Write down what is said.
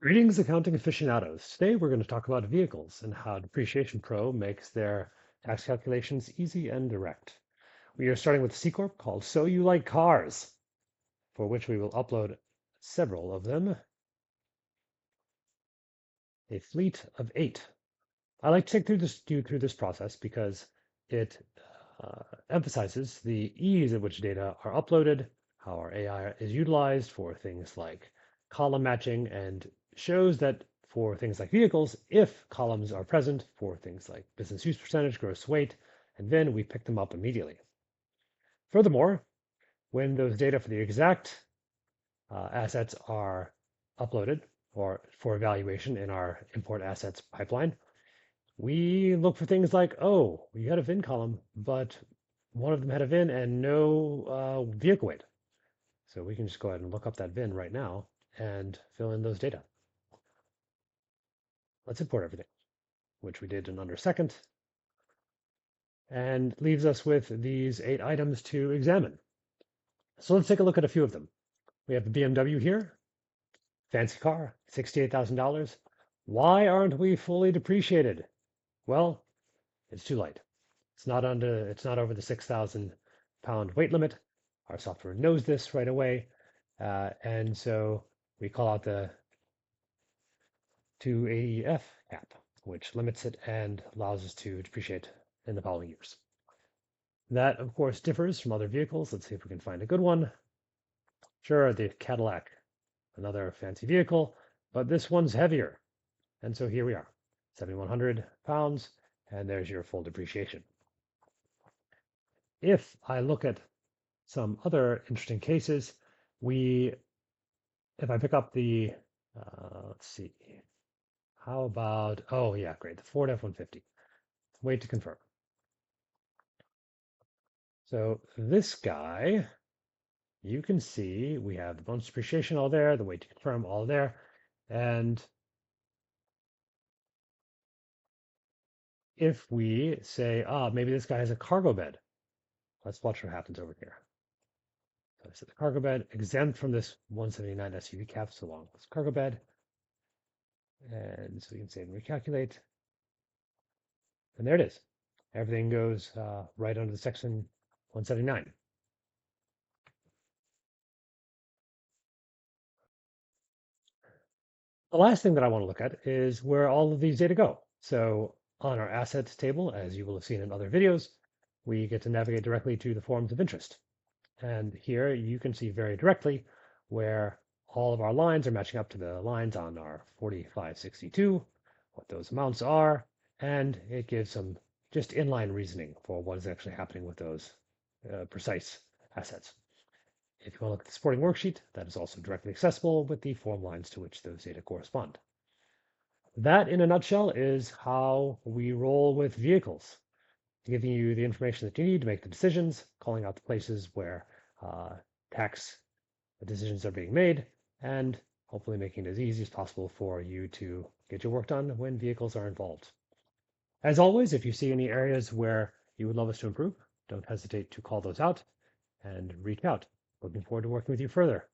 Greetings, accounting aficionados. Today we're going to talk about vehicles and how Depreciation Pro makes their tax calculations easy and direct. We are starting with a C Corp called So You Like Cars, for which we will upload several of them. A fleet of 8. I like to take you through this process because it emphasizes the ease at which data are uploaded, how our AI is utilized for things like column matching, and shows that for things like vehicles, if columns are present for things like business use percentage, gross weight, and VIN, we pick them up immediately. Furthermore, when those data for the exact assets are uploaded or for evaluation in our import assets pipeline, we look for things like, oh, you had a VIN column, but one of them had a VIN and no vehicle weight. So we can just go ahead and look up that VIN right now and fill in those data. Let's import everything, which we did in under a second, and leaves us with these 8 items to examine. So let's take a look at a few of them. We have a BMW here, fancy car, $68,000. Why aren't we fully depreciated? Well, it's too light. It's not over the 6,000 pound weight limit. Our software knows this right away. And so we call out the 280F cap, which limits it and allows us to depreciate in the following years. That, of course, differs from other vehicles. Let's see if we can find a good one. Sure, the Cadillac, another fancy vehicle, but this one's heavier. And so here we are, 7,100 pounds, and there's your full depreciation. If I look at some other interesting cases, if I pick up the, let's see, how about, oh yeah, great, the Ford F-150. Wait to confirm. So this guy, you can see we have the bonus depreciation all there, the wait to confirm all there, and if we say, maybe this guy has a cargo bed, let's watch what happens over here. So I set the cargo bed exempt from this 179 SUV cap, so long as cargo bed. And so we can save and recalculate. And there it is. Everything goes right under the section 179. The last thing that I want to look at is where all of these data go. So on our assets table, as you will have seen in other videos, we get to navigate directly to the forms of interest. And here you can see very directly where all of our lines are matching up to the lines on our 4562, what those amounts are, and it gives some just inline reasoning for what is actually happening with those precise assets. If you want to look at the supporting worksheet, that is also directly accessible with the form lines to which those data correspond. That, in a nutshell, is how we roll with vehicles, giving you the information that you need to make the decisions, calling out the places where tax decisions are being made, and hopefully making it as easy as possible for you to get your work done when vehicles are involved. As always, if you see any areas where you would love us to improve, don't hesitate to call those out and reach out. Looking forward to working with you further.